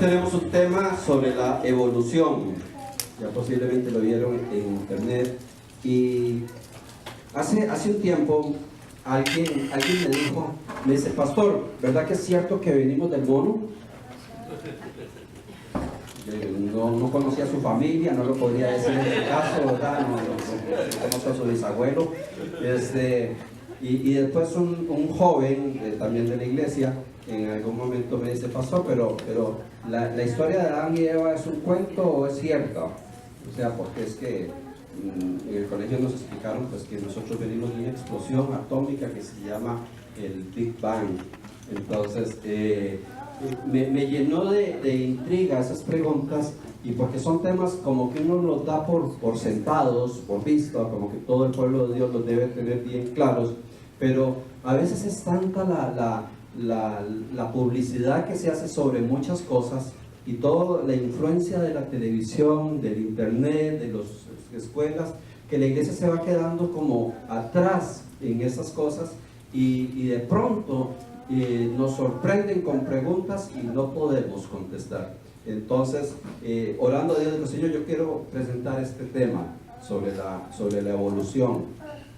Tenemos un tema sobre la evolución. Ya posiblemente lo vieron en internet. Y hace un tiempo alguien me dice, pastor, ¿verdad que es cierto que venimos del mono? No conocía a su familia, no lo podría decir en este caso, ¿verdad? No conozco a su bisabuelo. Y después un joven también de la iglesia en algún momento me dice, pastor, pero la historia de Adán y Eva ¿es un cuento o es cierta? O sea, porque es que en el colegio nos explicaron pues que nosotros venimos de una explosión atómica que se llama el Big Bang. Entonces me llenó de intriga esas preguntas, y porque son temas como que uno los da por sentados, por visto, como que todo el pueblo de Dios los debe tener bien claros, pero a veces es tanta la publicidad que se hace sobre muchas cosas y toda la influencia de la televisión, del internet, de las escuelas, que la iglesia se va quedando como atrás en esas cosas y de pronto nos sorprenden con preguntas y no podemos contestar. Entonces, orando a Dios, digo, Señor, yo quiero presentar este tema sobre la evolución,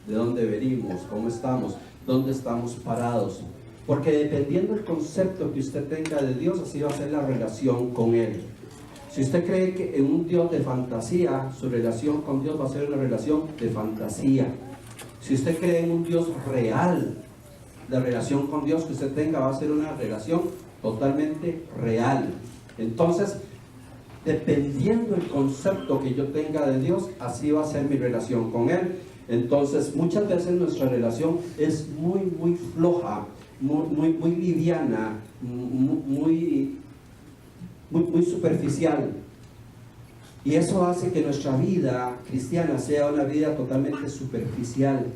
de dónde venimos, cómo estamos, dónde estamos parados. Porque dependiendo del concepto que usted tenga de Dios, así va a ser la relación con Él. Si usted cree que en un Dios de fantasía, su relación con Dios va a ser una relación de fantasía. Si usted cree en un Dios real, la relación con Dios que usted tenga va a ser una relación totalmente real. Entonces, dependiendo del concepto que yo tenga de Dios, así va a ser mi relación con Él. Entonces, muchas veces nuestra relación es muy floja, muy liviana, muy superficial. Y eso hace que nuestra vida cristiana sea una vida totalmente superficial.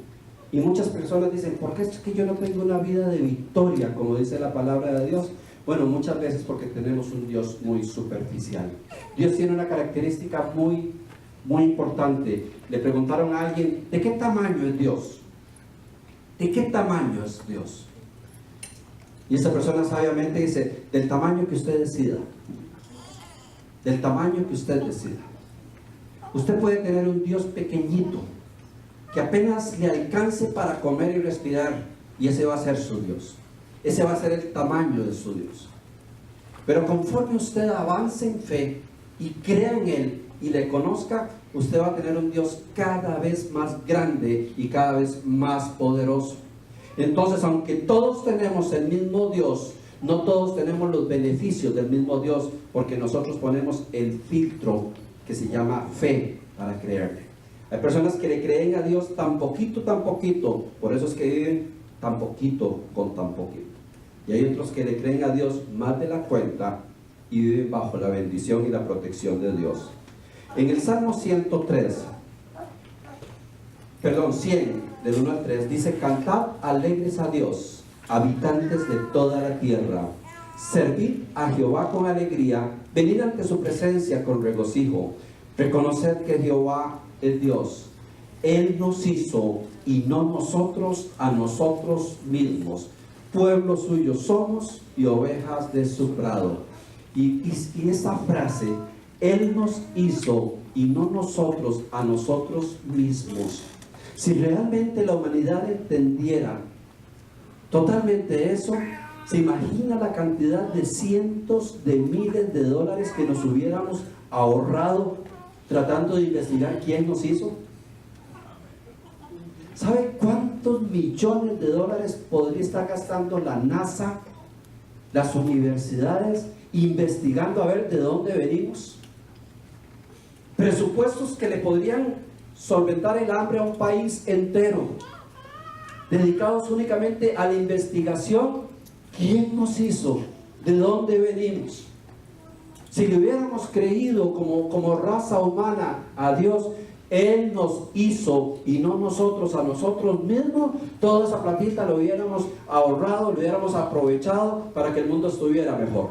Y muchas personas dicen, ¿por qué es que yo no tengo una vida de victoria, como dice la palabra de Dios? Bueno, muchas veces porque tenemos un Dios muy superficial. Dios tiene una característica muy importante. Le preguntaron a alguien, ¿de qué tamaño es Dios? ¿De qué tamaño es Dios? Y esa persona sabiamente dice, del tamaño que usted decida. Del tamaño que usted decida. Usted puede tener un Dios pequeñito, que apenas le alcance para comer y respirar, y ese va a ser su Dios. Ese va a ser el tamaño de su Dios. Pero conforme usted avance en fe y crea en Él y le conozca, usted va a tener un Dios cada vez más grande y cada vez más poderoso. Entonces, aunque todos tenemos el mismo Dios, no todos tenemos los beneficios del mismo Dios, porque nosotros ponemos el filtro que se llama fe para creerle. Hay personas que le creen a Dios tan poquito, por eso es que viven tan poquito con tan poquito. Y hay otros que le creen a Dios más de la cuenta y viven bajo la bendición y la protección de Dios. En el Salmo 100, del 1 al 3, dice, cantad alegres a Dios, habitantes de toda la tierra. Servid a Jehová con alegría, venid ante su presencia con regocijo. Reconoced que Jehová es Dios. Él nos hizo y no nosotros a nosotros mismos. Pueblo suyo somos y ovejas de su prado. Y esa frase, Él nos hizo y no nosotros a nosotros mismos. Si realmente la humanidad entendiera totalmente eso, se imagina la cantidad de cientos de miles de dólares que nos hubiéramos ahorrado tratando de investigar quién nos hizo. ¿Sabe cuántos millones de dólares podría estar gastando la NASA, las universidades, investigando a ver de dónde venimos? Presupuestos que le podrían solventar el hambre a un país entero, dedicados únicamente a la investigación. ¿Quién nos hizo? ¿De dónde venimos? Si le hubiéramos creído como raza humana a Dios, Él nos hizo y no nosotros a nosotros mismos, toda esa platita lo hubiéramos ahorrado, lo hubiéramos aprovechado para que el mundo estuviera mejor.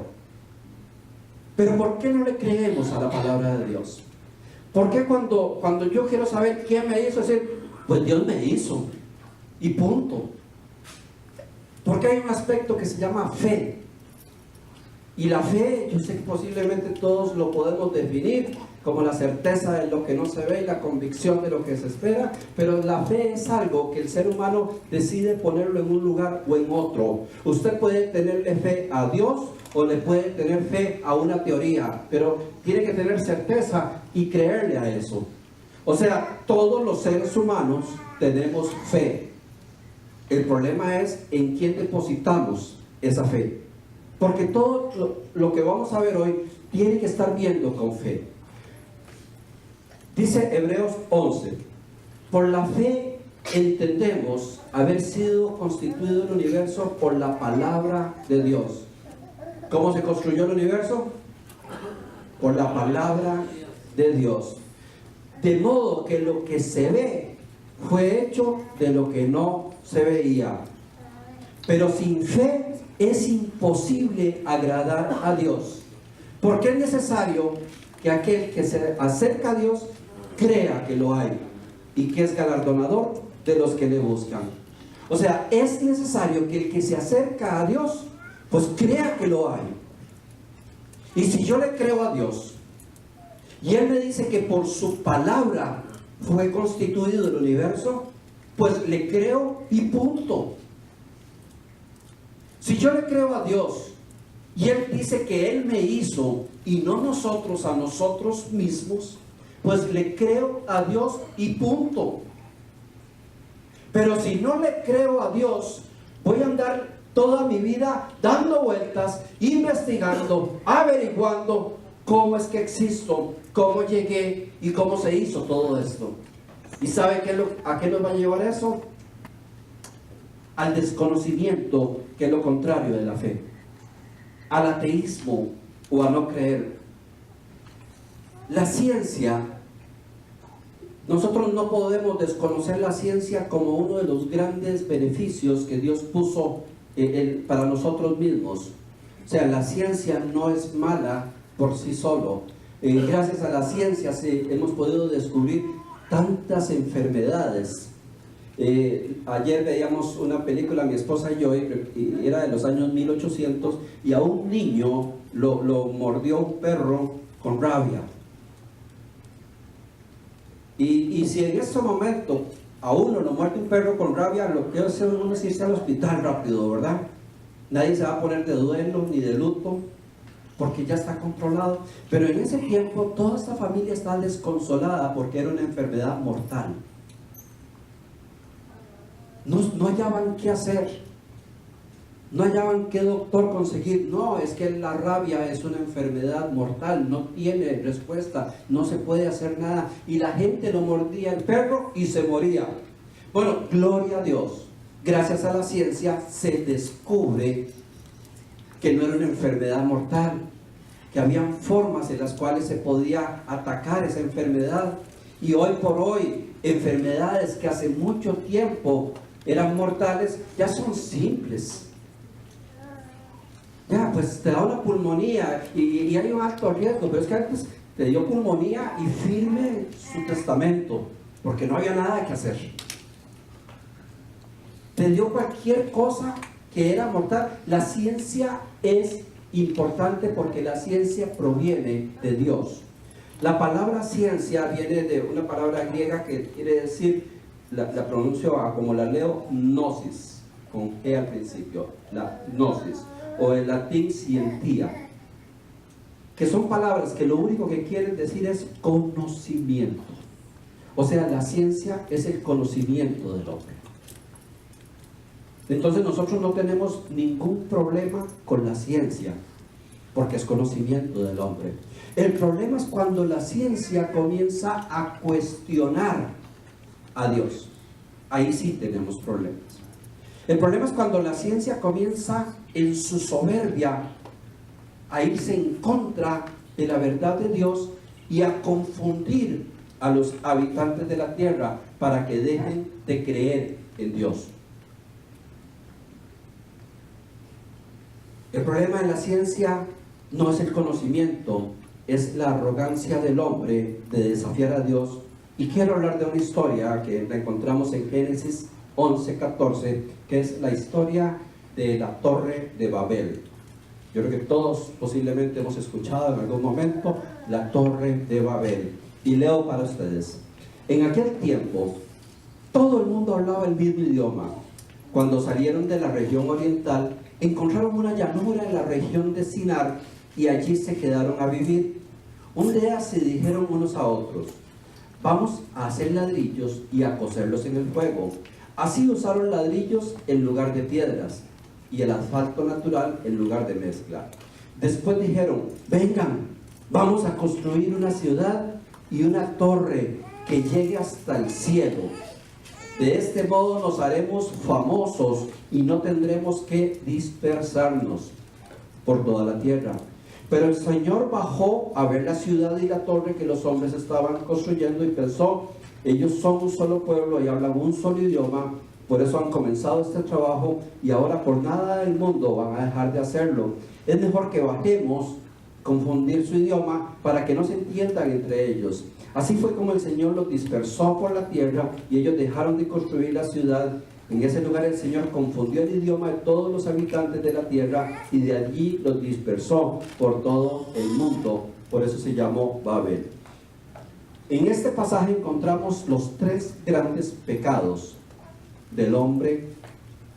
Pero ¿por qué no le creemos a la palabra de Dios? ¿Por qué cuando yo quiero saber quién me hizo, decir, pues Dios me hizo y punto? Porque hay un aspecto que se llama fe. Y la fe, yo sé que posiblemente todos lo podemos definir como la certeza de lo que no se ve y la convicción de lo que se espera, pero la fe es algo que el ser humano decide ponerlo en un lugar o en otro. Usted puede tenerle fe a Dios o le puede tener fe a una teoría, pero tiene que tener certeza y creerle a eso. O sea, todos los seres humanos tenemos fe. El problema es en quién depositamos esa fe. Porque todo lo que vamos a ver hoy tiene que estar viendo con fe. Dice Hebreos 11: por la fe entendemos haber sido constituido el universo por la palabra de Dios. ¿Cómo se construyó el universo? Por la palabra de Dios. De modo que lo que se ve fue hecho de lo que no se veía. Pero sin fe es imposible agradar a Dios, porque es necesario que aquel que se acerca a Dios crea que lo hay y que es galardonador de los que le buscan. O sea, es necesario que el que se acerca a Dios pues crea que lo hay. Y si yo le creo a Dios y Él me dice que por su palabra fue constituido el universo, pues le creo y punto. Si yo le creo a Dios y Él dice que Él me hizo y no nosotros a nosotros mismos, pues le creo a Dios y punto. Pero si no le creo a Dios, voy a andar toda mi vida dando vueltas, investigando, averiguando cómo es que existo, cómo llegué y cómo se hizo todo esto. ¿Y sabe a qué nos va a llevar eso? Al desconocimiento, que es lo contrario de la fe, al ateísmo o a no creer. La ciencia, nosotros no podemos desconocer la ciencia como uno de los grandes beneficios que Dios puso para nosotros mismos. O sea, la ciencia no es mala por sí solo. Gracias a la ciencia hemos podido descubrir tantas enfermedades. Ayer veíamos una película, mi esposa y yo, y era de los años 1800, y a un niño lo mordió un perro con rabia. Y si en este momento a uno lo muerde un perro con rabia, lo que hace uno es irse al hospital rápido, ¿verdad? Nadie se va a poner de duelo ni de luto, porque ya está controlado. Pero en ese tiempo toda esta familia está desconsolada porque era una enfermedad mortal. No hallaban qué hacer, no hallaban qué doctor conseguir. No, es que la rabia es una enfermedad mortal, no tiene respuesta, no se puede hacer nada. Y la gente lo mordía el perro y se moría. Bueno, gloria a Dios, gracias a la ciencia se descubre que no era una enfermedad mortal, que habían formas en las cuales se podía atacar esa enfermedad. Y hoy por hoy, enfermedades que hace mucho tiempo eran mortales, ya son simples. Ya, pues te da una pulmonía y hay un alto riesgo, pero es que antes te dio pulmonía y firme su testamento, porque no había nada que hacer. Te dio cualquier cosa que era mortal. La ciencia es importante porque la ciencia proviene de Dios. La palabra ciencia viene de una palabra griega que quiere decir, la pronuncio como la leo, gnosis, con G al principio, la gnosis, o en latín scientia, que son palabras que lo único que quieren decir es conocimiento. O sea, la ciencia es el conocimiento del hombre. Entonces nosotros no tenemos ningún problema con la ciencia, porque es conocimiento del hombre. El problema es cuando la ciencia comienza a cuestionar a Dios. Ahí sí tenemos problemas. El problema es cuando la ciencia comienza en su soberbia a irse en contra de la verdad de Dios y a confundir a los habitantes de la tierra para que dejen de creer en Dios. El problema de la ciencia no es el conocimiento, es la arrogancia del hombre de desafiar a Dios. Y quiero hablar de una historia que la encontramos en Génesis 11:14, que es la historia de la Torre de Babel. Yo creo que todos posiblemente hemos escuchado en algún momento la Torre de Babel. Y leo para ustedes. En aquel tiempo, todo el mundo hablaba el mismo idioma. Cuando salieron de la región oriental, encontraron una llanura en la región de Sinar y allí se quedaron a vivir. Un día se dijeron unos a otros: vamos a hacer ladrillos y a coserlos en el fuego. Así usaron ladrillos en lugar de piedras y el asfalto natural en lugar de mezcla. Después dijeron: vengan, vamos a construir una ciudad y una torre que llegue hasta el cielo. De este modo nos haremos famosos y no tendremos que dispersarnos por toda la tierra. Pero el Señor bajó a ver la ciudad y la torre que los hombres estaban construyendo y pensó: ellos son un solo pueblo y hablan un solo idioma, por eso han comenzado este trabajo y ahora por nada del mundo van a dejar de hacerlo. Es mejor que bajemos, confundir su idioma para que no se entiendan entre ellos. Así fue como el Señor los dispersó por la tierra y ellos dejaron de construir la ciudad. En ese lugar el Señor confundió el idioma de todos los habitantes de la tierra y de allí los dispersó por todo el mundo. Por eso se llamó Babel. En este pasaje encontramos los tres grandes pecados del hombre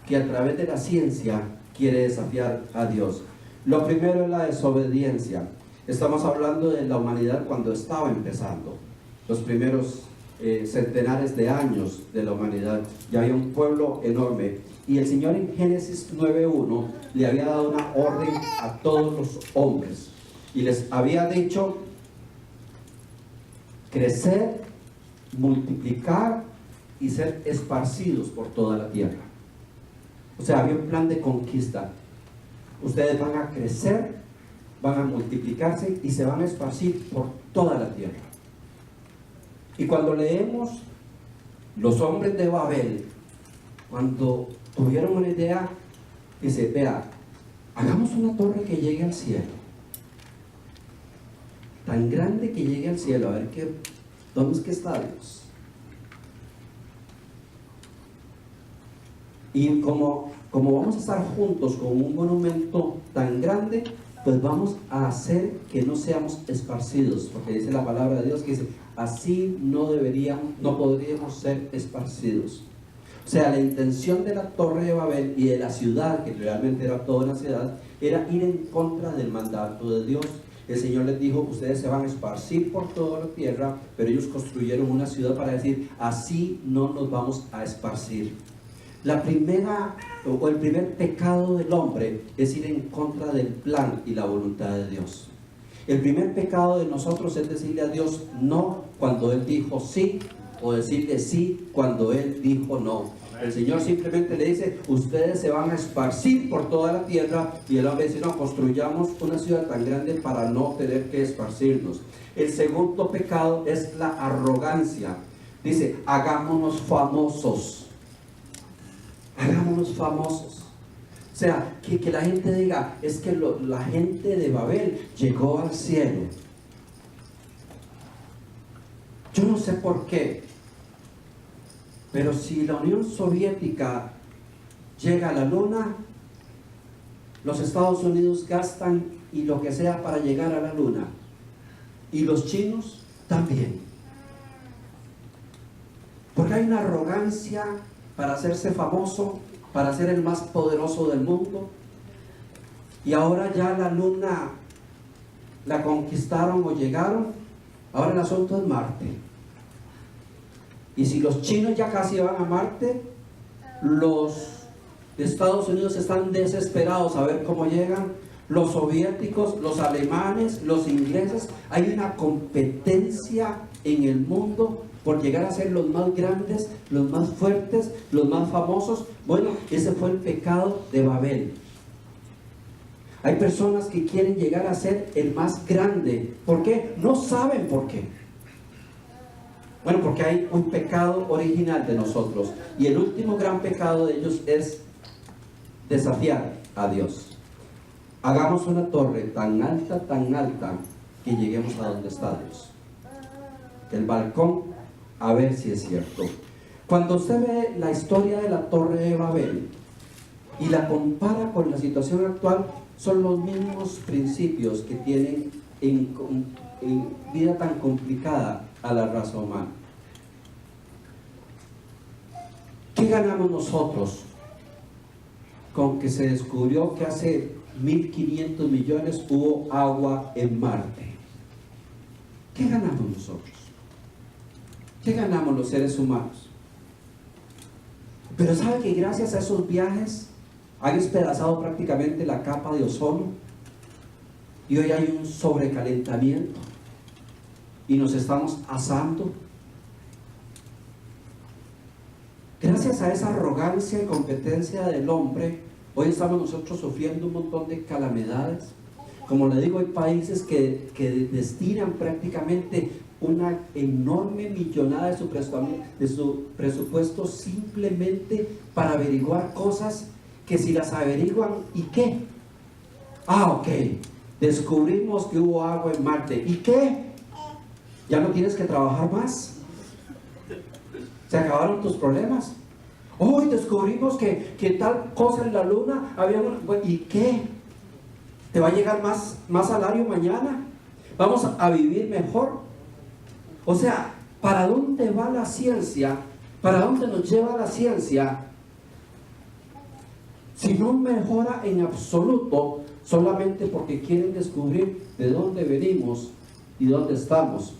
que a través de la ciencia quiere desafiar a Dios. Lo primero es la desobediencia. Estamos hablando de la humanidad cuando estaba empezando, los primeros centenares de años de la humanidad. Ya había un pueblo enorme y el Señor en Génesis 9:1 le había dado una orden a todos los hombres y les había dicho: crecer, multiplicar y ser esparcidos por toda la tierra. O sea, había un plan de conquista. Ustedes van a crecer, van a multiplicarse y se van a esparcir por toda la tierra. Y cuando leemos los hombres de Babel, cuando tuvieron una idea, dice: vea, hagamos una torre que llegue al cielo, tan grande que llegue al cielo, a ver ¿dónde es que está Dios? Y como vamos a estar juntos con un monumento tan grande, pues vamos a hacer que no seamos esparcidos, porque dice la palabra de Dios que dice: así no podríamos ser esparcidos. O sea, la intención de la Torre de Babel y de la ciudad, que realmente era toda una ciudad, era ir en contra del mandato de Dios. El Señor les dijo: ustedes se van a esparcir por toda la tierra, pero ellos construyeron una ciudad para decir: así no nos vamos a esparcir. El primer pecado del hombre es ir en contra del plan y la voluntad de Dios. El primer pecado de nosotros es decirle a Dios no cuando Él dijo sí, o decirle sí cuando Él dijo no. El Señor simplemente le dice: ustedes se van a esparcir por toda la tierra, y el hombre dice: no, construyamos una ciudad tan grande para no tener que esparcirnos. El segundo pecado es la arrogancia. Dice: hagámonos famosos. Hagámonos famosos. O sea, que la gente diga: es que la gente de Babel llegó al cielo. Yo no sé por qué, pero si la Unión Soviética llega a la luna, los Estados Unidos gastan y lo que sea para llegar a la luna, y los chinos también, porque hay una arrogancia para hacerse famoso, para ser el más poderoso del mundo. Y ahora ya la luna la conquistaron o llegaron. Ahora el asunto es Marte. Y si los chinos ya casi van a Marte, los de Estados Unidos están desesperados a ver cómo llegan. Los soviéticos, los alemanes, los ingleses, hay una competencia en el mundo por llegar a ser los más grandes, los más fuertes, los más famosos. Bueno, ese fue el pecado de Babel. Hay personas que quieren llegar a ser el más grande. ¿Por qué? No saben por qué. Bueno, porque hay un pecado original de nosotros, y el último gran pecado de ellos es desafiar a Dios. Hagamos una torre tan alta, que lleguemos a donde está Dios. El balcón, a ver si es cierto. Cuando usted ve la historia de la Torre de Babel y la compara con la situación actual, son los mismos principios que tienen en vida tan complicada a la raza humana. ¿Qué ganamos nosotros con que se descubrió que hace 1500 millones hubo agua en Marte? ¿Qué ganamos nosotros? ¿Qué ganamos los seres humanos? Pero ¿sabe que gracias a esos viajes han despedazado prácticamente la capa de ozono? Y hoy hay un sobrecalentamiento y nos estamos asando. Gracias a esa arrogancia y competencia del hombre, hoy estamos nosotros sufriendo un montón de calamidades. Como le digo, hay países que destinan prácticamente una enorme millonada de su presupuesto simplemente para averiguar cosas que si las averiguan, ¿y qué? Ok, descubrimos que hubo agua en Marte, ¿y qué? Ya no tienes que trabajar más. Se acabaron tus problemas. Hoy descubrimos que tal cosa en la luna había ¿y qué? ¿Te va a llegar más salario mañana? ¿Vamos a vivir mejor? O sea, ¿para dónde va la ciencia? ¿Para dónde nos lleva la ciencia? Si no mejora en absoluto, solamente porque quieren descubrir de dónde venimos y dónde estamos.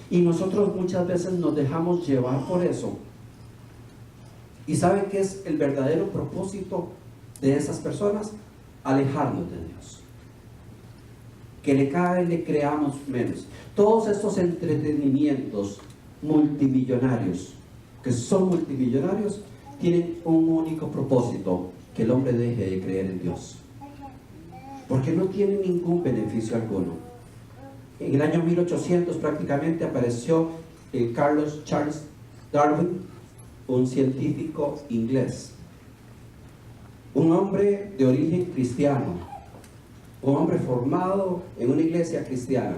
Y nosotros muchas veces nos dejamos llevar por eso. ¿Y saben qué es el verdadero propósito de esas personas? Alejarnos de Dios. Que cada vez le creamos menos. Todos estos entretenimientos multimillonarios, que son multimillonarios, tienen un único propósito: que el hombre deje de creer en Dios. Porque no tienen ningún beneficio alguno. En el año 1800 prácticamente apareció Charles Darwin, un científico inglés, un hombre de origen cristiano, un hombre formado en una iglesia cristiana,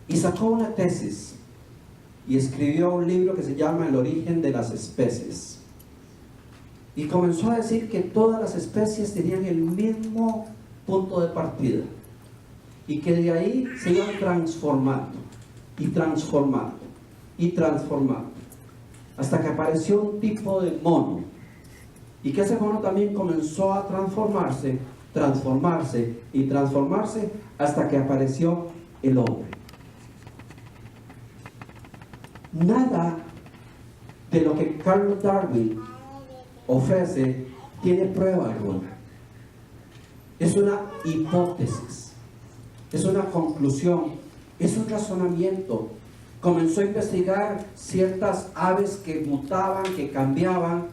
y sacó una tesis y escribió un libro que se llama El origen de las especies, y comenzó a decir que todas las especies tenían el mismo punto de partida y que de ahí se iban transformando y transformando y transformando hasta que apareció un tipo de mono, y que ese mono también comenzó a transformarse y transformarse hasta que apareció el hombre. Nada de lo que Charles Darwin ofrece tiene prueba alguna. Es una hipótesis, es una conclusión, es un razonamiento. Comenzó a investigar ciertas aves que mutaban, que cambiaban,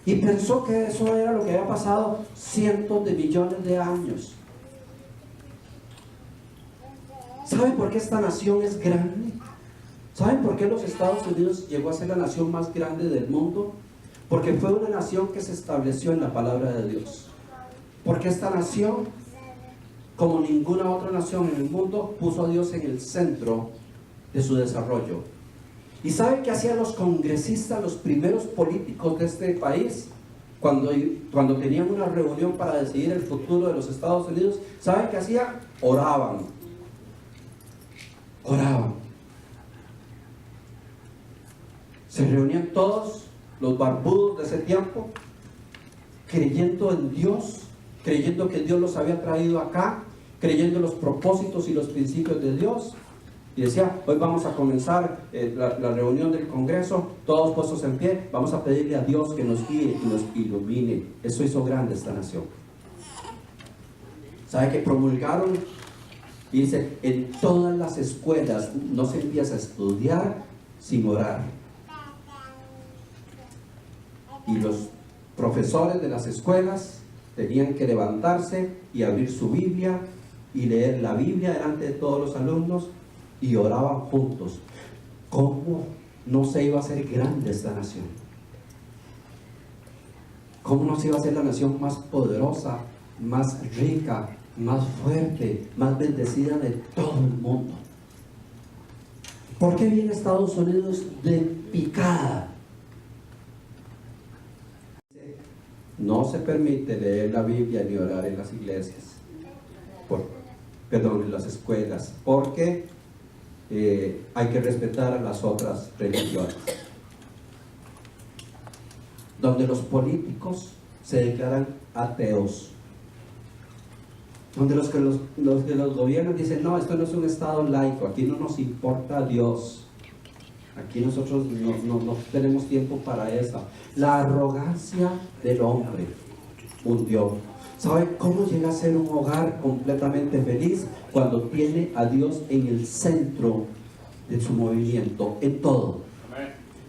y pensó que eso era lo que había pasado cientos de millones de años. ¿Saben por qué esta nación es grande? ¿Saben por qué los Estados Unidos llegó a ser la nación más grande del mundo? Porque fue una nación que se estableció en la palabra de Dios. Porque esta nación, como ninguna otra nación en el mundo, puso a Dios en el centro de su desarrollo. ¿Y saben qué hacían los congresistas, los primeros políticos de este país? Cuando tenían una reunión para decidir el futuro de los Estados Unidos, ¿saben qué hacían? Oraban. Se reunían todos los barbudos de ese tiempo, creyendo en Dios, creyendo que Dios los había traído acá, creyendo en los propósitos y los principios de Dios. Y decía: hoy vamos a comenzar la reunión del Congreso, todos puestos en pie, vamos a pedirle a Dios que nos guíe y nos ilumine. Eso hizo grande esta nación. ¿Sabe que promulgaron? Y dice: en todas las escuelas no se empieza a estudiar sin orar. Y los profesores de las escuelas tenían que levantarse y abrir su Biblia y leer la Biblia delante de todos los alumnos, y oraban juntos. ¿Cómo no se iba a hacer grande esta nación? ¿Cómo no se iba a hacer la nación más poderosa, más rica, más fuerte, más bendecida de todo el mundo? ¿Por qué viene Estados Unidos de picada? no se permite leer la Biblia ni orar en las iglesias, en las escuelas, porque hay que respetar a las otras religiones. Donde los políticos se declaran ateos, donde los gobiernos dicen, no, esto no es un estado laico, aquí no nos importa Dios, aquí nosotros no tenemos tiempo para eso. La arrogancia del hombre hundió. ¿Sabe cómo llega a ser un hogar completamente feliz? Cuando tiene a Dios en el centro de su movimiento, en todo.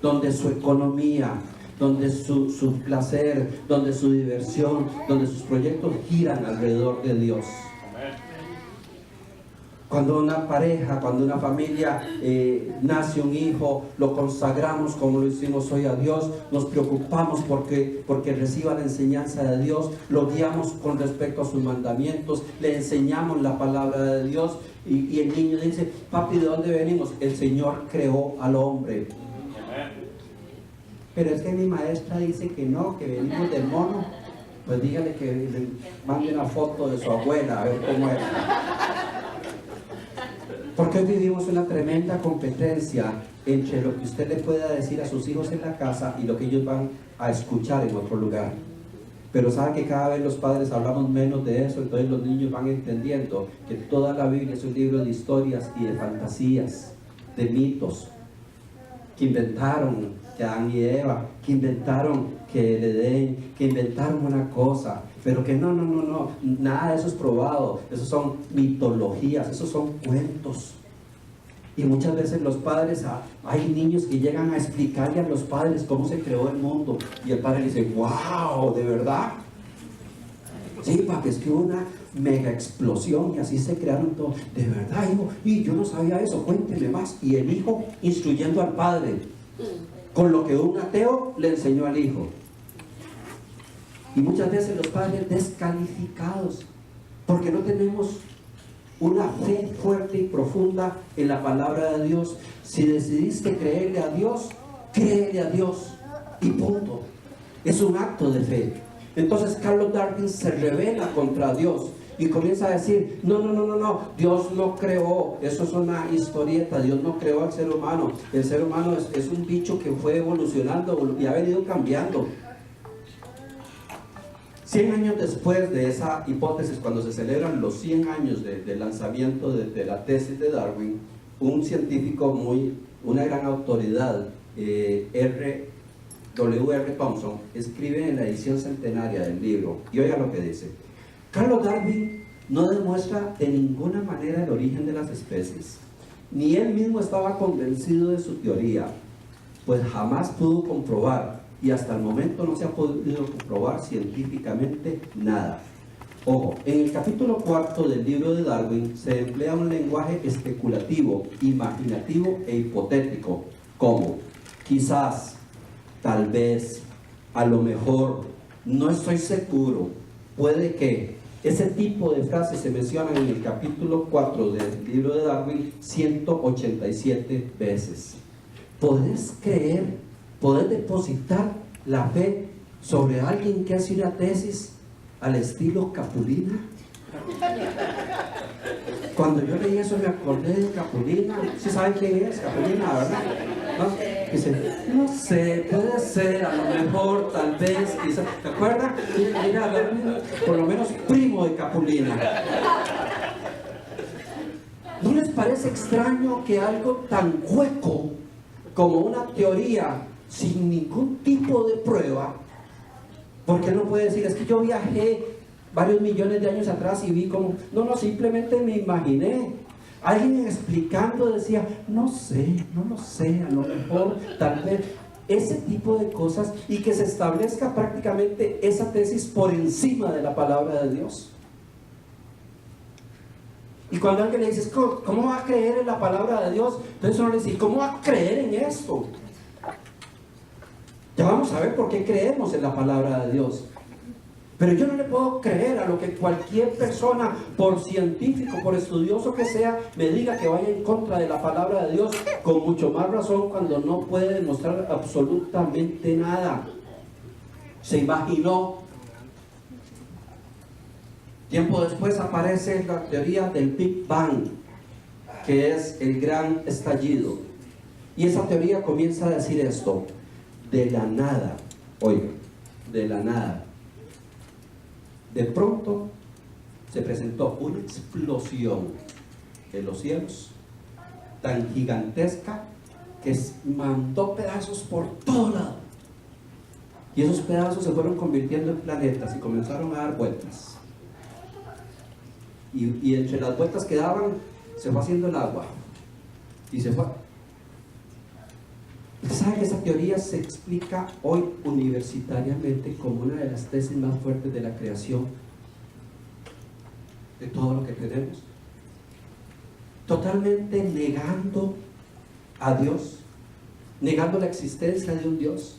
Donde su economía, donde su placer, donde su diversión, donde sus proyectos giran alrededor de Dios. Cuando una pareja, cuando una familia nace un hijo, lo consagramos como lo hicimos hoy a Dios, nos preocupamos porque reciba la enseñanza de Dios, lo guiamos con respecto a sus mandamientos, le enseñamos la palabra de Dios y el niño dice, papi, ¿de dónde venimos? El Señor creó al hombre. Pero es que mi maestra dice que no, que venimos del mono. Pues dígale que le mande una foto de su abuela, a ver cómo es. Porque hoy vivimos una tremenda competencia entre lo que usted le pueda decir a sus hijos en la casa y lo que ellos van a escuchar en otro lugar. Pero sabe que cada vez los padres hablamos menos de eso, entonces los niños van entendiendo que toda la Biblia es un libro de historias y de fantasías, de mitos, que inventaron que Adán y Eva, que inventaron que el Edén, que inventaron una cosa, pero que no, nada de eso es probado, esos son mitologías, esos son cuentos. Y muchas veces los padres, hay niños que llegan a explicarle a los padres cómo se creó el mundo, y el padre dice, wow, ¿de verdad? Sí, papi, es que hubo una mega explosión y así se crearon todos. De verdad, hijo, y yo no sabía eso, cuénteme más. Y el hijo instruyendo al padre con lo que un ateo le enseñó al hijo. Y muchas veces los padres descalificados porque no tenemos una fe fuerte y profunda en la palabra de Dios. Si decidiste creerle a Dios, créele a Dios y punto. Es un acto de fe. Entonces Carlos Darwin se rebela contra Dios y comienza a decir, no, Dios no creó, eso es una historieta, Dios no creó al ser humano, el ser humano es un bicho que fue evolucionando y ha venido cambiando. 100 años después de esa hipótesis, cuando se celebran los 100 años del lanzamiento de la tesis de Darwin, un científico una gran autoridad, W.R. Thompson, escribe en la edición centenaria del libro, y oiga lo que dice: Carlos Darwin no demuestra de ninguna manera el origen de las especies, ni él mismo estaba convencido de su teoría, pues jamás pudo comprobar, y hasta el momento no se ha podido comprobar científicamente nada. Ojo, en el capítulo 4 del libro de Darwin se emplea un lenguaje especulativo, imaginativo e hipotético, como quizás, tal vez, a lo mejor, no estoy seguro, puede que. Ese tipo de frases se mencionan en el capítulo 4 del libro de Darwin 187 veces. ¿Podés creer, podés depositar la fe sobre alguien que hace una tesis al estilo Capulina? Cuando yo leí eso me acordé de Capulina. ¿Sí saben quién es Capulina, verdad? ¿No? Dice, no sé, puede ser, a lo mejor, tal vez, quizás. ¿Te acuerdas? Mira, por lo menos primo de Capulina. ¿No les parece extraño que algo tan hueco como una teoría sin ningún tipo de prueba? Porque no puede decir, es que yo viajé varios millones de años atrás y vi como, no, simplemente me imaginé. Alguien explicando decía, no sé, a lo mejor, tal vez, ese tipo de cosas, y que se establezca prácticamente esa tesis por encima de la palabra de Dios. Y cuando alguien le dice, ¿cómo va a creer en la palabra de Dios? Entonces uno le dice, ¿cómo va a creer en esto? Ya vamos a ver por qué creemos en la palabra de Dios. Pero yo no le puedo creer a lo que cualquier persona, por científico, por estudioso que sea, me diga que vaya en contra de la palabra de Dios, con mucho más razón cuando no puede demostrar absolutamente nada. Se imaginó Tiempo después aparece la teoría del Big Bang, que es el gran estallido. Y esa teoría comienza a decir esto: de la nada, oiga, de la nada, de pronto se presentó una explosión en los cielos tan gigantesca que mandó pedazos por todo lado. Y esos pedazos se fueron convirtiendo en planetas y comenzaron a dar vueltas. Y entre las vueltas que daban, se fue haciendo el agua. Y se fue. Usted sabe que esa teoría se explica hoy universitariamente como una de las tesis más fuertes de la creación de todo lo que tenemos. Totalmente negando a Dios, negando la existencia de un Dios.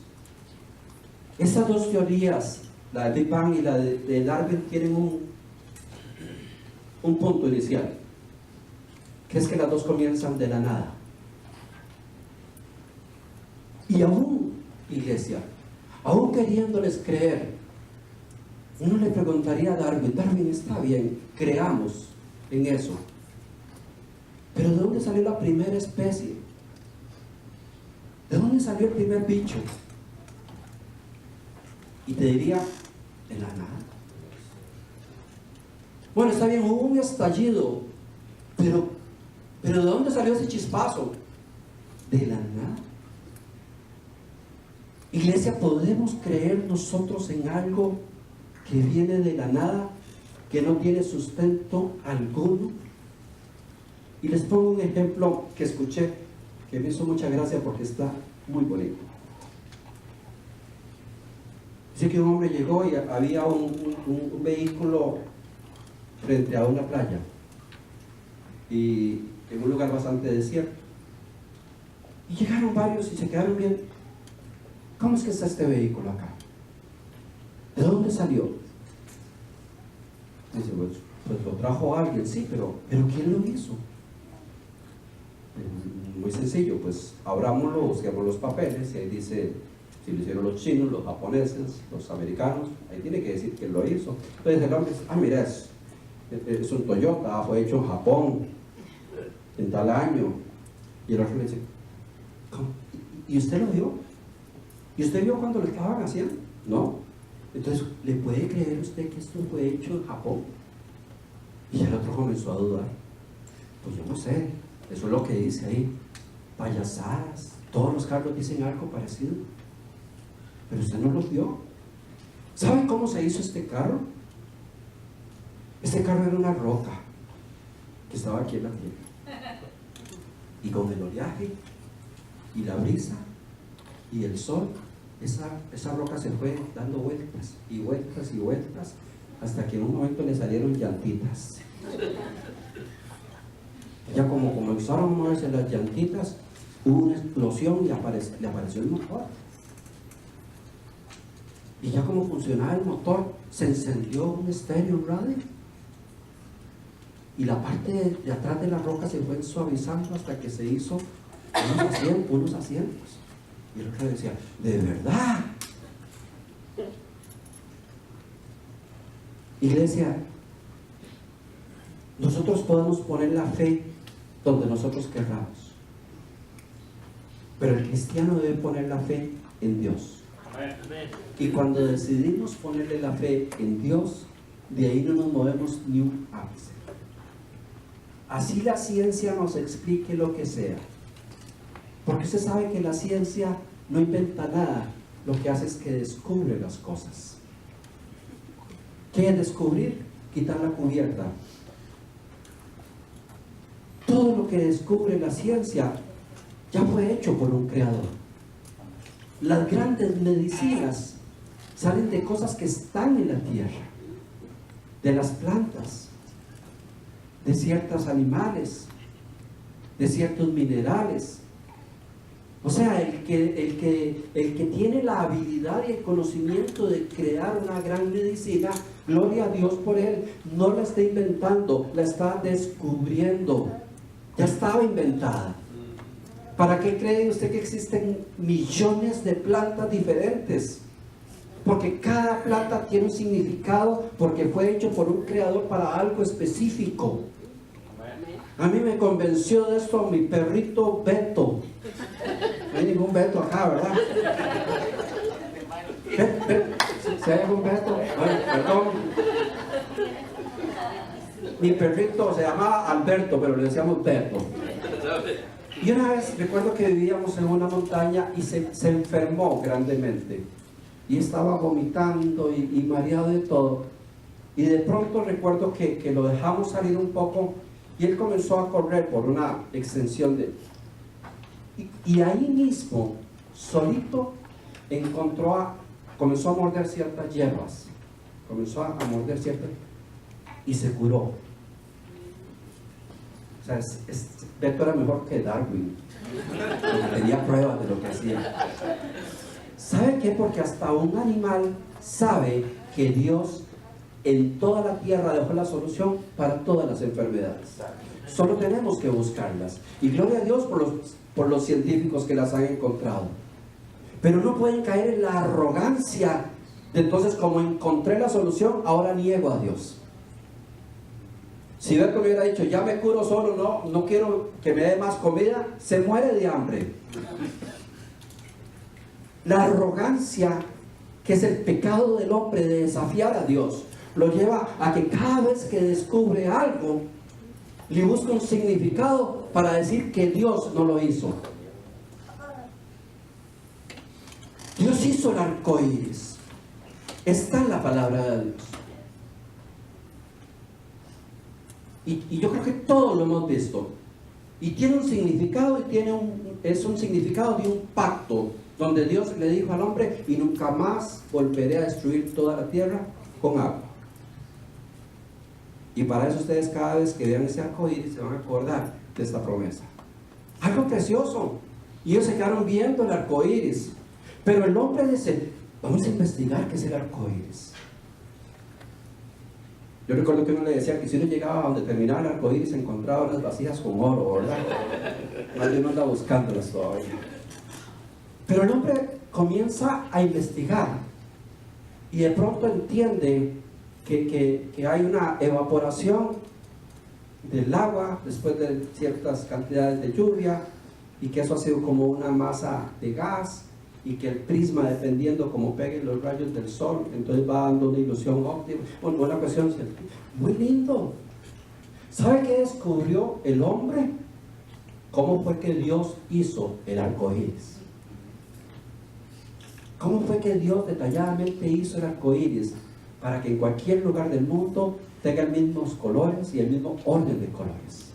Esas dos teorías, la de Big Bang y la de Darwin, tienen un punto inicial, que es que las dos comienzan de la nada. Y aún, iglesia, aún queriéndoles creer, uno le preguntaría a Darwin: Darwin, está bien, creamos en eso, pero ¿de dónde salió la primera especie? ¿De dónde salió el primer bicho? Y te diría: de la nada. Bueno, está bien, hubo un estallido, pero ¿de dónde salió ese chispazo? De la nada. Iglesia, ¿podemos creer nosotros en algo que viene de la nada, que no tiene sustento alguno? Y les pongo un ejemplo que escuché, que me hizo mucha gracia porque está muy bonito. Dice que un hombre llegó y había un vehículo frente a una playa, y en un lugar bastante desierto. Y llegaron varios y se quedaron viendo: ¿cómo es que está este vehículo acá? ¿De dónde salió? Dice: pues lo trajo alguien. Sí, pero ¿quién lo hizo? Muy sencillo, pues abrámoslo, busquemos los papeles, y ahí dice si lo hicieron los chinos, los japoneses, los americanos, ahí tiene que decir quién lo hizo. Entonces el hombre dice: mira, es un Toyota, fue hecho en Japón en tal año. Y el otro le dice: ¿cómo? ¿Y usted lo vio? ¿Y usted vio cuando lo estaban haciendo? No. Entonces, ¿le puede creer usted que esto fue hecho en Japón? Y el otro comenzó a dudar. Pues yo no sé, eso es lo que dice ahí. Payasadas, todos los carros dicen algo parecido, pero usted no los vio. ¿Saben cómo se hizo este carro? Este carro era una roca que estaba aquí en la tierra, y con el oleaje y la brisa y el sol, esa roca se fue dando vueltas y vueltas y vueltas, hasta que en un momento le salieron llantitas. Ya como comenzaron a moverse las llantitas, hubo una explosión y le apareció el motor. Y ya como funcionaba el motor, se encendió un estéreo, un radio, y la parte de atrás de la roca se fue suavizando hasta que se hizo unos asientos. Y el otro decía: ¿de verdad? Iglesia, nosotros podemos poner la fe donde nosotros querramos, pero el cristiano debe poner la fe en Dios. Y cuando decidimos ponerle la fe en Dios, de ahí no nos movemos ni un ápice. Así la ciencia nos explique lo que sea, porque usted sabe que la ciencia no inventa nada, lo que hace es que descubre las cosas. ¿Qué es descubrir? Quitar la cubierta. Todo lo que descubre la ciencia ya fue hecho por un creador. Las grandes medicinas salen de cosas que están en la tierra, de las plantas, de ciertos animales, de ciertos minerales. O sea, el que tiene la habilidad y el conocimiento de crear una gran medicina, gloria a Dios por él, no la está inventando, la está descubriendo. Ya estaba inventada. ¿Para qué cree usted que existen millones de plantas diferentes? porque cada planta tiene un significado, porque fue hecho por un creador para algo específico. A mí me convenció de esto mi perrito Beto. No hay ningún Beto acá, ¿verdad? ¿Se hay algún Beto? Bueno, perdón. Mi perrito se llamaba Alberto, pero le decíamos Beto. Y una vez recuerdo que vivíamos en una montaña y se enfermó grandemente. Y estaba vomitando y mareado de todo. Y de pronto recuerdo que lo dejamos salir un poco y él comenzó a correr por una extensión de... Y ahí mismo, solito, comenzó a morder ciertas hierbas. Comenzó a morder ciertas... y se curó. O sea, Beto era mejor que Darwin, porque tenía pruebas de lo que hacía. ¿Sabe qué? Porque hasta un animal sabe que Dios en toda la tierra dejó la solución para todas las enfermedades. Solo tenemos que buscarlas. Y gloria a Dios por los científicos que las han encontrado. Pero no pueden caer en la arrogancia de entonces, como encontré la solución, ahora niego a Dios. Si Beto me hubiera dicho, ya me curo solo, no quiero que me dé más comida, se muere de hambre. La arrogancia, que es el pecado del hombre de desafiar a Dios, lo lleva a que cada vez que descubre algo, le busca un significado para decir que Dios no lo hizo. Dios hizo el arco iris. Está en la palabra de Dios. Y yo creo que todos lo hemos visto. Y tiene un significado, es un significado de un pacto, donde Dios le dijo al hombre, y nunca más volveré a destruir toda la tierra con agua. Y para eso ustedes cada vez que vean ese arco iris se van a acordar de esta promesa. Algo precioso. Y ellos se quedaron viendo el arco iris. Pero el hombre dice, vamos a investigar qué es el arco iris. Yo recuerdo que uno le decía que si uno llegaba a donde terminaba el arco iris se encontraba unas vasijas con oro, ¿verdad? Nadie no anda buscándolas todavía. Pero el hombre comienza a investigar y de pronto entiende que hay una evaporación del agua después de ciertas cantidades de lluvia y que eso ha sido como una masa de gas y que el prisma, dependiendo cómo peguen los rayos del sol, entonces va dando una ilusión óptica. Bueno, una cuestión muy lindo. ¿Sabe qué descubrió el hombre? ¿Cómo fue que Dios hizo el arco iris? ¿Cómo fue que Dios detalladamente hizo el arco iris para que en cualquier lugar del mundo tenga los mismos colores y el mismo orden de colores?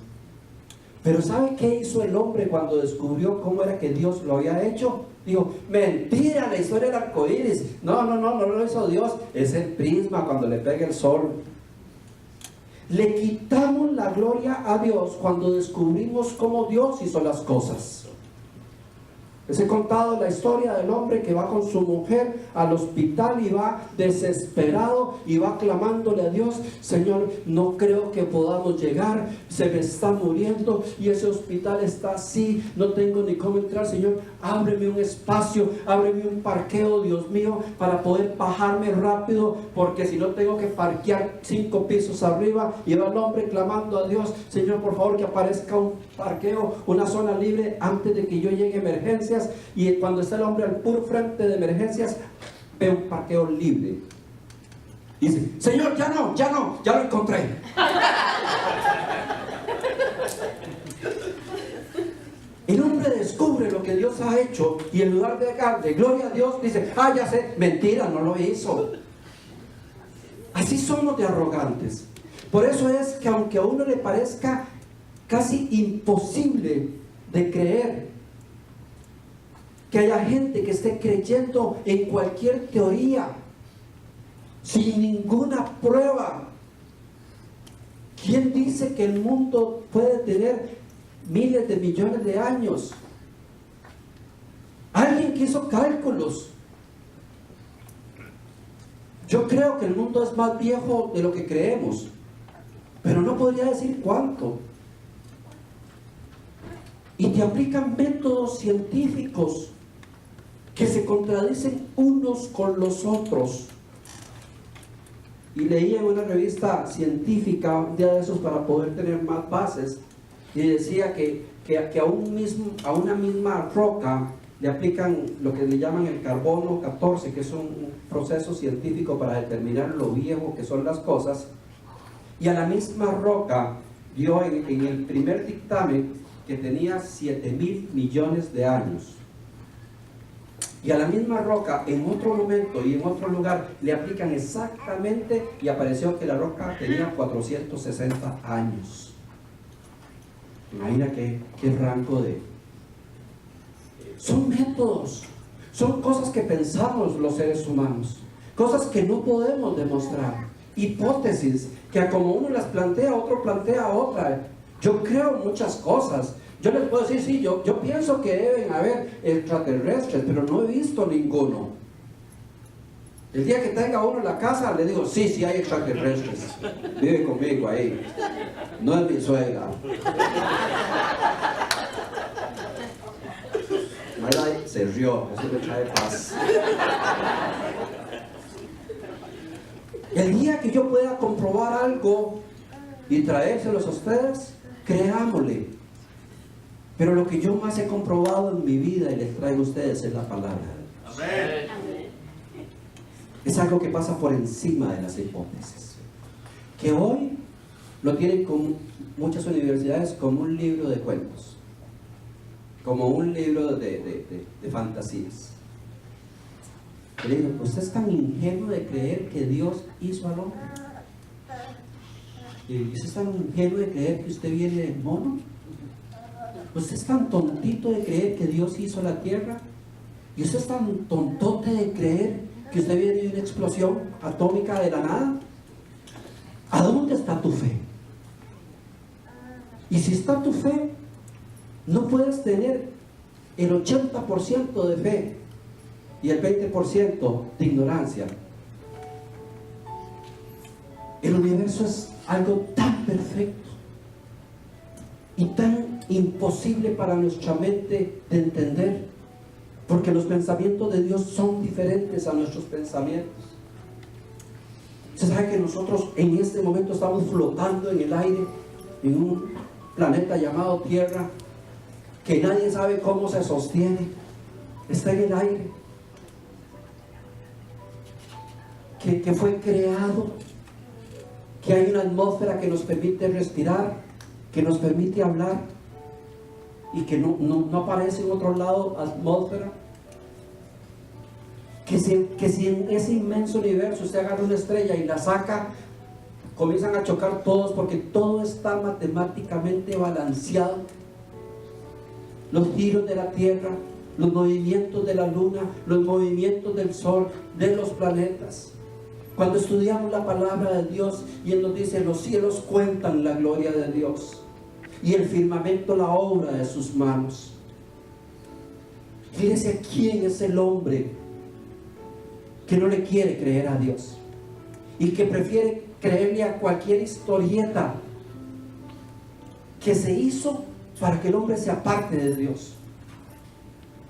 Pero ¿sabe qué hizo el hombre cuando descubrió cómo era que Dios lo había hecho? Dijo, mentira, la historia del arco iris. No lo hizo Dios. Es el prisma cuando le pega el sol. Le quitamos la gloria a Dios cuando descubrimos cómo Dios hizo las cosas. Les he contado la historia del hombre que va con su mujer al hospital y va desesperado y va clamándole a Dios, Señor, no creo que podamos llegar, se me está muriendo y ese hospital está así, no tengo ni cómo entrar, Señor, ábreme un espacio, ábreme un parqueo, Dios mío, para poder bajarme rápido, porque si no tengo que parquear 5 pisos arriba. Y va el hombre clamando a Dios, Señor, por favor que aparezca un parqueo, una zona libre antes de que yo llegue a emergencias. Y cuando está el hombre al puro frente de emergencias, ve un parqueo libre. Y dice, Señor, ya lo encontré. El hombre descubre lo que Dios ha hecho y en lugar de darle gloria a Dios, dice, ya sé, mentira, no lo hizo. Así somos de arrogantes. Por eso es que aunque a uno le parezca casi imposible de creer que haya gente que esté creyendo en cualquier teoría sin ninguna prueba. ¿Quién dice que el mundo puede tener miles de millones de años? Alguien que hizo cálculos. Yo creo que el mundo es más viejo de lo que creemos, pero no podría decir cuánto. Y te aplican métodos científicos que se contradicen unos con los otros. Y leía en una revista científica un día de esos para poder tener más bases, y decía que a una misma roca le aplican lo que le llaman el carbono 14, que es un proceso científico para determinar lo viejo que son las cosas, y a la misma roca dio en el primer dictamen que tenía 7.000 millones de años. Y a la misma roca, en otro momento y en otro lugar, le aplican exactamente y apareció que la roca tenía 460 años. Imagina qué rango de... Son métodos, son cosas que pensamos los seres humanos, cosas que no podemos demostrar, hipótesis que como uno las plantea, otro plantea otra. Yo creo muchas cosas. Yo les puedo decir, sí, yo pienso que deben haber extraterrestres, pero no he visto ninguno. El día que tenga uno en la casa, le digo, sí hay extraterrestres. Vive conmigo ahí. No es mi suegra. Mayra se rió, eso me trae paz. El día que yo pueda comprobar algo y traérselos a ustedes, creámosle. Pero lo que yo más he comprobado en mi vida y les traigo a ustedes es la palabra de Dios. Amén. Es algo que pasa por encima de las hipótesis, que hoy lo tienen con muchas universidades como un libro de cuentos, como un libro de fantasías. Y le digo, ¿usted es tan ingenuo de creer que Dios hizo al hombre? ¿Y usted es tan ingenuo de creer que usted viene del mono? ¿Usted es tan tontito de creer que Dios hizo la tierra? ¿Y usted es tan tontote de creer que usted viene de una explosión atómica de la nada? ¿A dónde está tu fe? Y si está tu fe, no puedes tener el 80% de fe y el 20% de ignorancia. El universo es algo tan perfecto y tan imposible para nuestra mente de entender, porque los pensamientos de Dios son diferentes a nuestros pensamientos. Se sabe que nosotros en este momento estamos flotando en el aire, en un planeta llamado Tierra, que nadie sabe cómo se sostiene, está en el aire, que fue creado, que hay una atmósfera que nos permite respirar, que nos permite hablar, y que no aparece en otro lado atmósfera. Que si en ese inmenso universo usted agarra una estrella y la saca, comienzan a chocar todos, porque todo está matemáticamente balanceado. Los giros de la Tierra, los movimientos de la Luna, los movimientos del Sol, de los planetas. Cuando estudiamos la palabra de Dios y Él nos dice, los cielos cuentan la gloria de Dios y el firmamento la obra de sus manos. Fíjese, ¿quién es el hombre que no le quiere creer a Dios y que prefiere creerle a cualquier historieta que se hizo para que el hombre se aparte de Dios?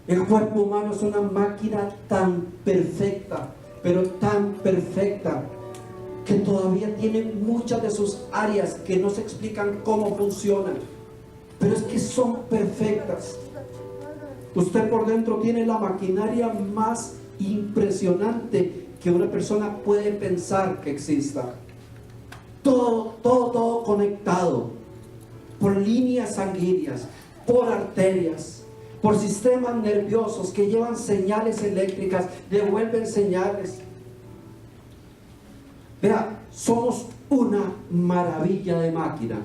El cuerpo humano es una máquina tan perfecta, pero tan perfecta, que todavía tiene muchas de sus áreas que no se explican cómo funcionan, pero es que son perfectas. Usted por dentro tiene la maquinaria más impresionante que una persona puede pensar que exista. Todo conectado por líneas sanguíneas, por arterias, por sistemas nerviosos que llevan señales eléctricas, devuelven señales. Vea, somos una maravilla de máquina,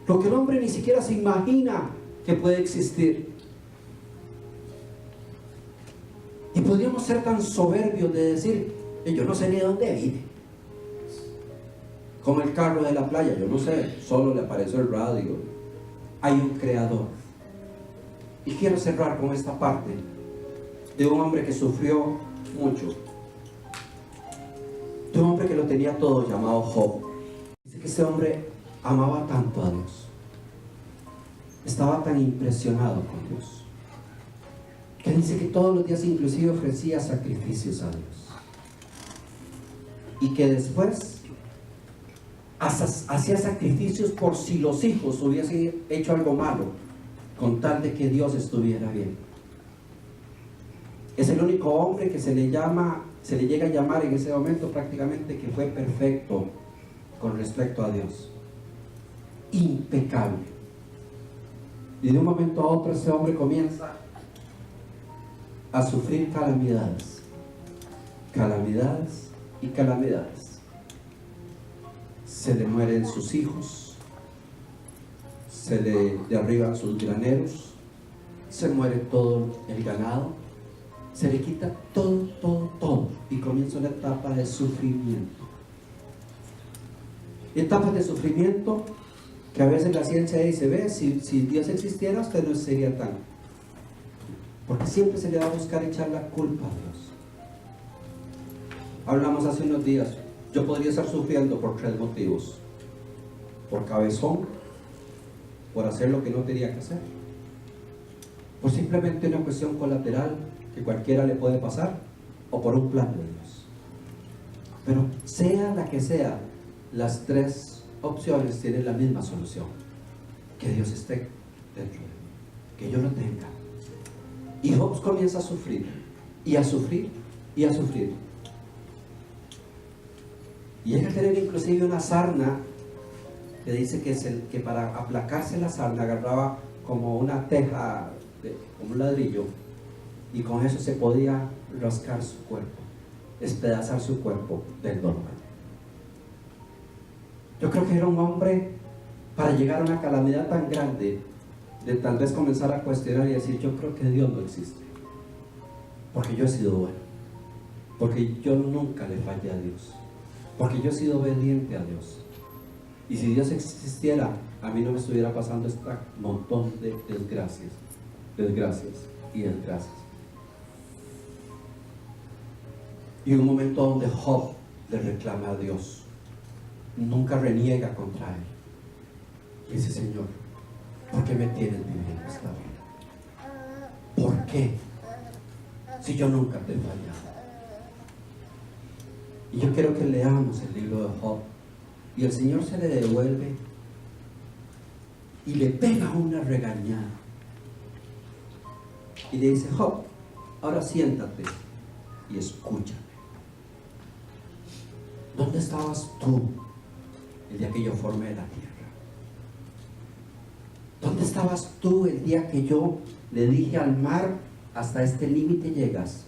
lo que el hombre ni siquiera se imagina que puede existir. Y podríamos ser tan soberbios de decir, yo no sé ni de dónde vine. Como el carro de la playa, yo no sé, solo le apareció el radio. Hay un creador. Y quiero cerrar con esta parte de un hombre que sufrió mucho, de un hombre que lo tenía todo, llamado Job. Dice que ese hombre amaba tanto a Dios, estaba tan impresionado con Dios, que dice que todos los días inclusive ofrecía sacrificios a Dios, y que después hacía sacrificios por si los hijos hubiesen hecho algo malo, con tal de que Dios estuviera bien. Es el único hombre que se le llega a llamar en ese momento prácticamente que fue perfecto con respecto a Dios, impecable. Y de un momento a otro ese hombre comienza a sufrir calamidades, calamidades y calamidades. Se le mueren sus hijos, se le derriban sus graneros, se muere todo el ganado, se le quita todo, y comienza una etapa de sufrimiento. Etapas de sufrimiento que a veces la ciencia dice: ve, si Dios existiera, usted no sería tan, porque siempre se le va a buscar echar la culpa a Dios. Hablamos hace unos días, yo podría estar sufriendo por 3 motivos: por cabezón, por hacer lo que no tenía que hacer, por simplemente una cuestión colateral que cualquiera le puede pasar, o por un plan de Dios. Pero sea la que sea, las 3 opciones tienen la misma solución: que Dios esté dentro de mí, que yo lo tenga. Y Job comienza a sufrir, y a sufrir, y a sufrir, y llega a tener inclusive una sarna que dice que para aplacarse la sarna agarraba como una teja, como un ladrillo, y con eso se podía rascar su cuerpo, despedazar su cuerpo del dolor. Yo creo que era un hombre, para llegar a una calamidad tan grande, de tal vez comenzar a cuestionar y decir: yo creo que Dios no existe, porque yo he sido bueno, porque yo nunca le fallé a Dios, porque yo he sido obediente a Dios, y si Dios existiera, a mí no me estuviera pasando este montón de desgracias y desgracias. Y un momento donde Job le reclama a Dios, nunca reniega contra él, y dice: Señor, ¿por qué me tienes viviendo esta vida? ¿Por qué? Si yo nunca te he fallado. Y yo quiero que leamos el libro de Job, y el Señor se le devuelve y le pega una regañada y le dice: Job, ahora siéntate y escúchame. ¿Dónde estabas tú el día que yo formé la tierra? ¿Dónde estabas tú el día que yo le dije al mar: hasta este límite llegas,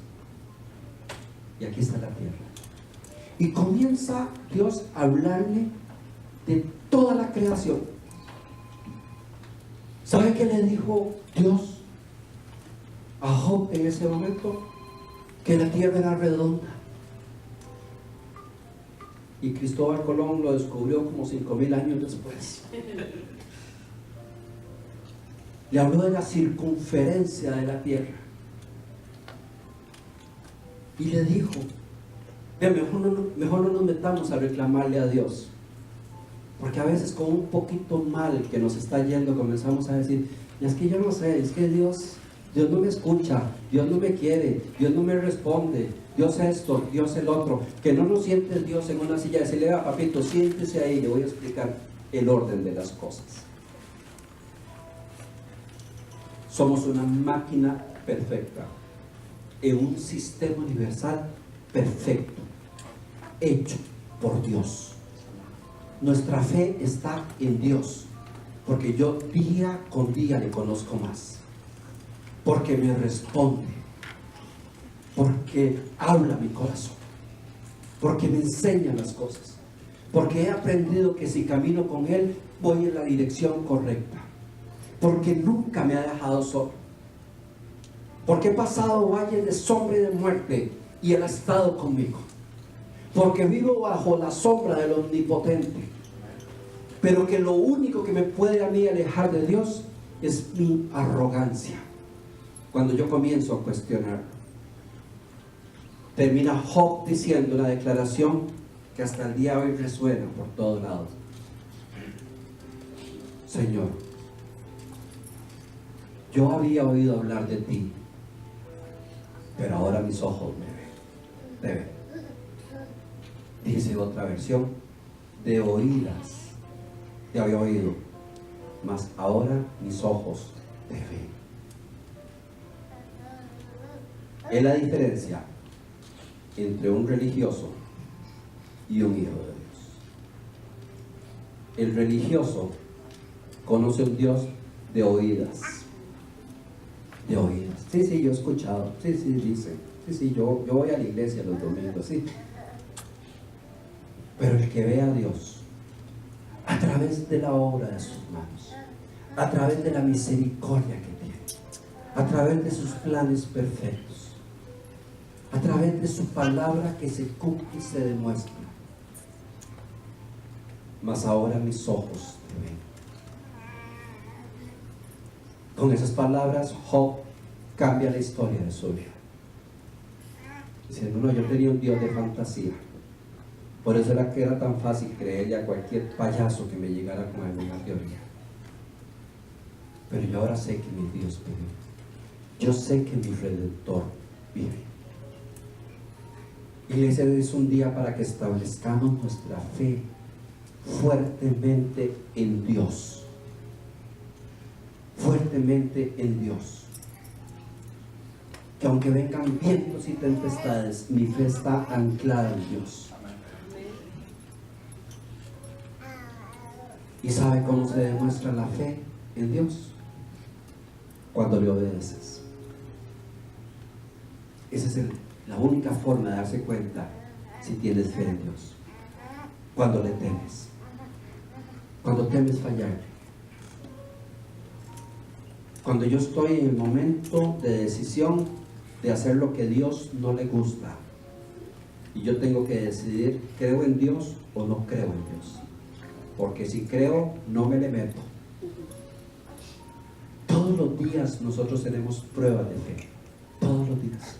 y aquí está la tierra? Y comienza Dios a hablarle de toda la creación. ¿Sabe qué le dijo Dios a Job en ese momento? Que la tierra era redonda. Y Cristóbal Colón lo descubrió como 5,000 años después. Le habló de la circunferencia de la tierra y le dijo: mejor no nos metamos a reclamarle a Dios, porque a veces con un poquito mal que nos está yendo comenzamos a decir: es que yo no sé, es que Dios no me escucha, Dios no me quiere, Dios no me responde, Dios esto, Dios el otro. Que no nos siente el Dios en una silla, decirle: papito, siéntese ahí, le voy a explicar el orden de las cosas. Somos una máquina perfecta, en un sistema universal perfecto, hecho por Dios. Nuestra fe está en Dios, porque yo día con día le conozco más, porque me responde, porque habla mi corazón, porque me enseña las cosas, porque he aprendido que si camino con Él voy en la dirección correcta, porque nunca me ha dejado solo, porque he pasado valles de sombra y de muerte y Él ha estado conmigo, porque vivo bajo la sombra del Omnipotente, pero que lo único que me puede a mí alejar de Dios es mi arrogancia, cuando yo comienzo a cuestionar. Termina Job diciendo una declaración que hasta el día de hoy resuena por todos lados: Señor, yo había oído hablar de ti pero ahora mis ojos me ven. Dice otra versión, de oídas te había oído, mas ahora mis ojos te ven. Es la diferencia entre un religioso y un hijo de Dios. El religioso conoce a un Dios de oídas. De oídas. Sí, yo he escuchado. Sí, dicen. Sí, yo voy a la iglesia los domingos, sí. Pero el que ve a Dios a través de la obra de sus manos, a través de la misericordia que tiene, a través de sus planes perfectos, a través de su palabra que se cumple y se demuestra. Mas ahora mis ojos te ven. Con esas palabras, Job cambia la historia de su vida. Diciendo, no, yo tenía un Dios de fantasía. Por eso era que era tan fácil creerle a cualquier payaso que me llegara con alguna teoría. Pero yo ahora sé que mi Dios vive. Yo sé que mi Redentor vive. Iglesia, es un día para que establezcamos nuestra fe fuertemente en Dios. Fuertemente en Dios. Que aunque vengan vientos y tempestades, mi fe está anclada en Dios. ¿Y sabe cómo se demuestra la fe en Dios? Cuando le obedeces. Esa es la única forma de darse cuenta si tienes fe en Dios. Cuando le temes. Cuando temes fallarle. Cuando yo estoy en el momento de decisión de hacer lo que a Dios no le gusta. Y yo tengo que decidir, ¿creo en Dios o no creo en Dios? Porque si creo, no me le meto. Todos los días nosotros tenemos pruebas de fe. Todos los días.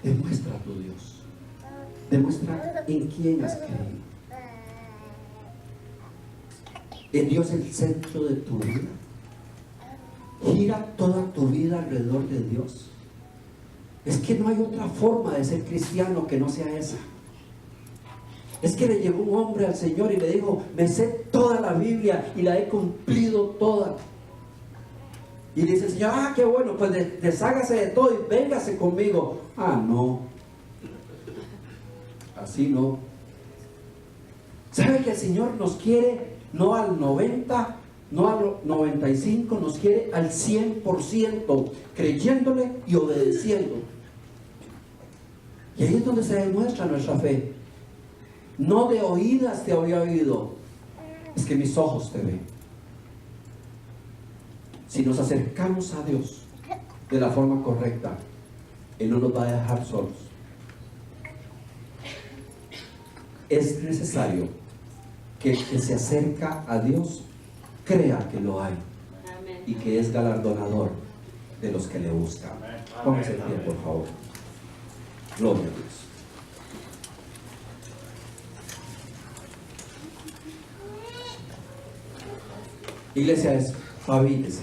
Demuestra a tu Dios. Demuestra en quién has creído. ¿Es Dios el centro de tu vida? ¿Gira toda tu vida alrededor de Dios? Es que no hay otra forma de ser cristiano que no sea esa. Es que le llegó un hombre al Señor y le dijo, me sé toda la Biblia y la he cumplido toda. Y dice el Señor, qué bueno, pues deshágase de todo y véngase conmigo. No, así no. ¿Sabe que el Señor nos quiere no al 90, no al 95, nos quiere al 100%, creyéndole y obedeciendo? Y ahí es donde se demuestra nuestra fe. No de oídas te había oído, es que mis ojos te ven. Si nos acercamos a Dios de la forma correcta, Él no nos va a dejar solos. Es necesario que el que se acerca a Dios crea que lo hay y que es galardonador de los que le buscan. Póngase en pie, por favor. Gloria a Dios. Iglesia, espabilese.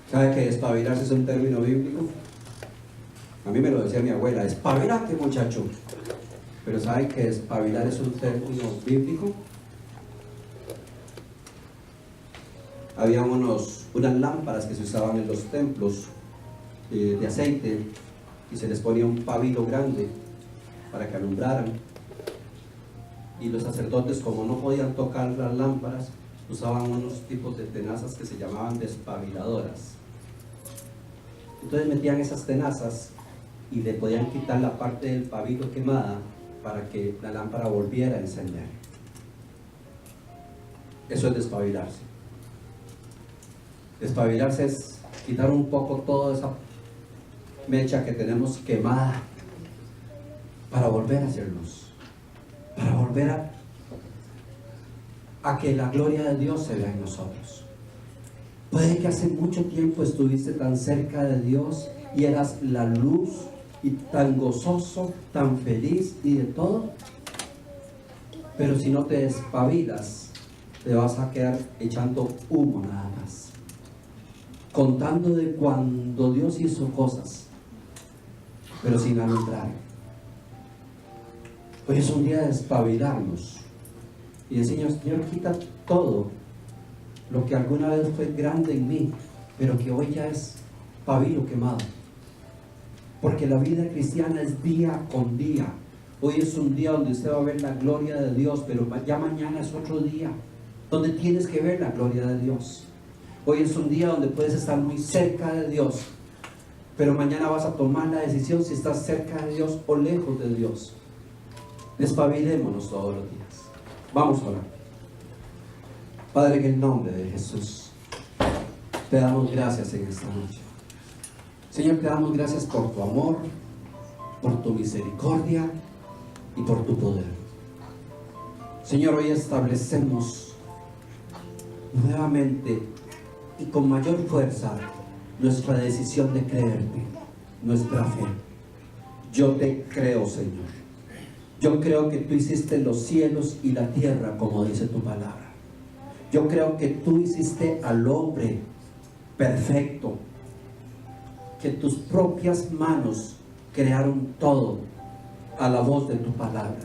¿Sabe que espabilarse es un término bíblico? A mí me lo decía mi abuela, espabilate, muchacho. Pero ¿sabe que espabilar es un término bíblico? Había unas lámparas que se usaban en los templos de aceite y se les ponía un pabilo grande para que alumbraran. Y los sacerdotes, como no podían tocar las lámparas, usaban unos tipos de tenazas que se llamaban despabiladoras. Entonces metían esas tenazas y le podían quitar la parte del pabilo quemada para que la lámpara volviera a encender. Eso es despabilarse. Despabilarse es quitar un poco toda esa mecha que tenemos quemada para volver a hacer luz, para volver a que la gloria de Dios se vea en nosotros. Puede que hace mucho tiempo estuviste tan cerca de Dios y eras la luz y tan gozoso, tan feliz y de todo, pero si no te despabilas, te vas a quedar echando humo nada más. contando de cuando Dios hizo cosas, pero sin alumbrar. Hoy es un día de espabilarnos y decir: Señor, quita todo lo que alguna vez fue grande en mí, pero que hoy ya es pabilo quemado. Porque la vida cristiana es día con día. Hoy es un día donde usted va a ver la gloria de Dios, pero ya mañana es otro día donde tienes que ver la gloria de Dios. Hoy es un día donde puedes estar muy cerca de Dios, pero mañana vas a tomar la decisión si estás cerca de Dios o lejos de Dios. Despabilémonos todos los días. Vamos a orar. Padre, en el nombre de Jesús, te damos gracias en esta noche. Señor, te damos gracias por tu amor, por tu misericordia y por tu poder. Señor, hoy establecemos nuevamente y con mayor fuerza nuestra decisión de creerte, nuestra fe. Yo te creo, Señor. Yo creo que tú hiciste los cielos y la tierra, como dice tu palabra. Yo creo que tú hiciste al hombre perfecto, que tus propias manos crearon todo a la voz de tu palabra.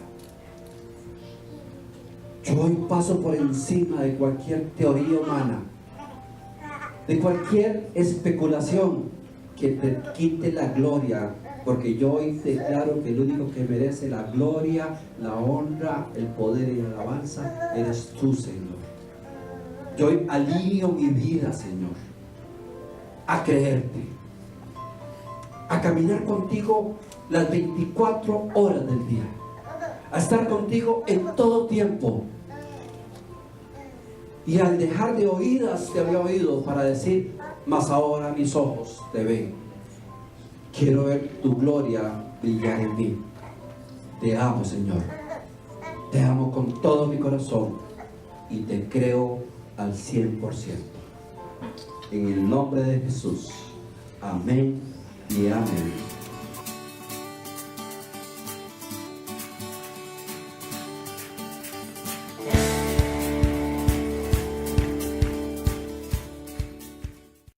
Yo hoy paso por encima de cualquier teoría humana, de cualquier especulación que te quite la gloria, porque yo hoy declaro que el único que merece la gloria, la honra, el poder y la alabanza eres tú, Señor. Yo hoy alineo mi vida, Señor, a creerte, a caminar contigo las 24 horas del día, a estar contigo en todo tiempo. Y al dejar de oídas te había oído para decir: mas ahora mis ojos te ven. Quiero ver tu gloria brillar en mí. Te amo, Señor. Te amo con todo mi corazón y te creo al 100%. En el nombre de Jesús. Amén y amén.